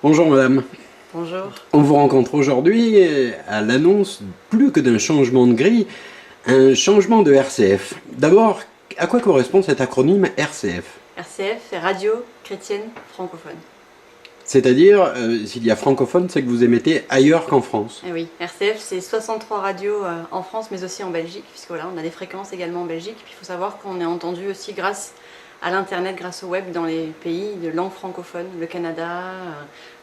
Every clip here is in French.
Bonjour madame. Bonjour. On vous rencontre aujourd'hui à l'annonce, plus que d'un changement de grille, un changement de RCF. D'abord, à quoi correspond cet acronyme RCF? RCF, c'est Radio Chrétienne Francophone. C'est-à-dire, s'il y a francophone, c'est que vous émettez ailleurs qu'en France. Eh oui, RCF, c'est 63 radios en France, mais aussi en Belgique, puisque voilà, on a des fréquences également en Belgique. Puis il faut savoir qu'on est entendu aussi grâce à l'Internet, grâce au web, dans les pays de langue francophone, le Canada,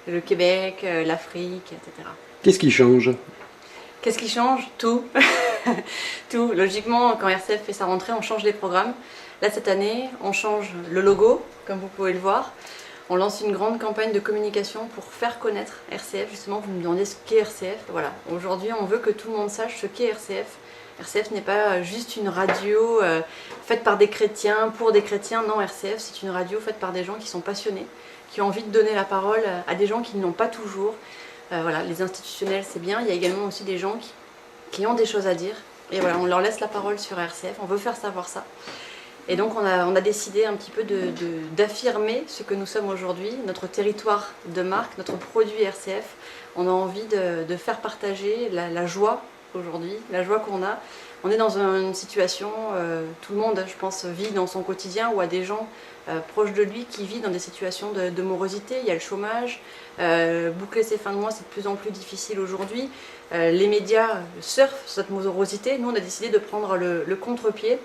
le Québec, l'Afrique, etc. Qu'est-ce qui change? Qu'est-ce qui change? Tout. Tout. Logiquement, quand RCF fait sa rentrée, on change les programmes. Là, cette année, on change le logo, comme vous pouvez le voir. On lance une grande campagne de communication pour faire connaître RCF. Justement, vous me demandez ce qu'est RCF. Voilà. Aujourd'hui, on veut que tout le monde sache ce qu'est RCF. RCF n'est pas juste une radio faite par des chrétiens, pour des chrétiens. Non, RCF, c'est une radio faite par des gens qui sont passionnés, qui ont envie de donner la parole à des gens qui ne l'ont pas toujours. Voilà, les institutionnels, c'est bien. Il y a également aussi des gens qui ont des choses à dire. Et voilà, on leur laisse la parole sur RCF. On veut faire savoir ça. Et donc on a décidé un petit peu d'affirmer ce que nous sommes aujourd'hui, notre territoire de marque, notre produit RCF. On a envie de faire partager la joie aujourd'hui, la joie qu'on a. On est dans une situation, tout le monde, je pense, vit dans son quotidien ou a des gens proches de lui qui vivent dans des situations de morosité. Il y a le chômage, boucler ses fins de mois, c'est de plus en plus difficile aujourd'hui. Les médias surfent sur cette morosité. Nous, on a décidé de prendre le contre-pied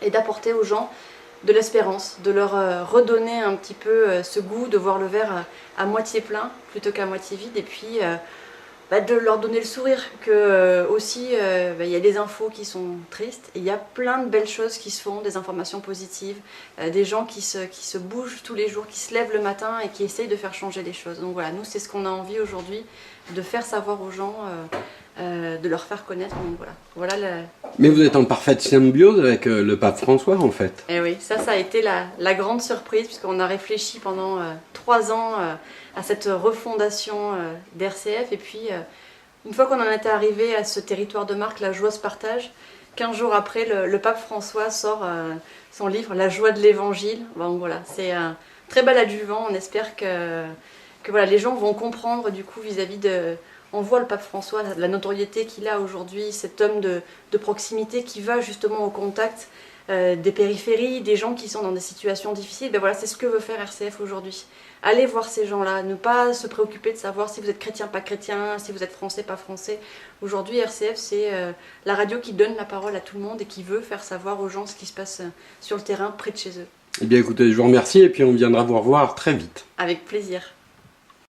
et d'apporter aux gens de l'espérance, de leur redonner un petit peu ce goût, de voir le verre à moitié plein plutôt qu'à moitié vide, et puis de leur donner le sourire, que aussi il y a des infos qui sont tristes, et il y a plein de belles choses qui se font, des informations positives, des gens qui se bougent tous les jours, qui se lèvent le matin et qui essayent de faire changer les choses. Donc voilà, nous c'est ce qu'on a envie aujourd'hui, de faire savoir aux gens, de leur faire connaître. Donc voilà Mais vous êtes en parfaite symbiose avec le pape François en fait. Et oui, ça a été la grande surprise, puisqu'on a réfléchi pendant 3 ans à cette refondation d'RCF. Et puis, une fois qu'on en était arrivé à ce territoire de marque, la joie se partage. 15 jours après, le pape François sort son livre La joie de l'évangile. Bon, voilà, c'est un très bel adjuvant. On espère que voilà, les gens vont comprendre du coup vis-à-vis de... On voit le pape François, la notoriété qu'il a aujourd'hui, cet homme de proximité qui va justement au contact des périphéries, des gens qui sont dans des situations difficiles. Ben voilà, c'est ce que veut faire RCF aujourd'hui. Allez voir ces gens-là, ne pas se préoccuper de savoir si vous êtes chrétien, pas chrétien, si vous êtes français, pas français. Aujourd'hui, RCF, c'est la radio qui donne la parole à tout le monde et qui veut faire savoir aux gens ce qui se passe sur le terrain, près de chez eux. Eh bien écoutez, je vous remercie et puis on viendra vous revoir très vite. Avec plaisir.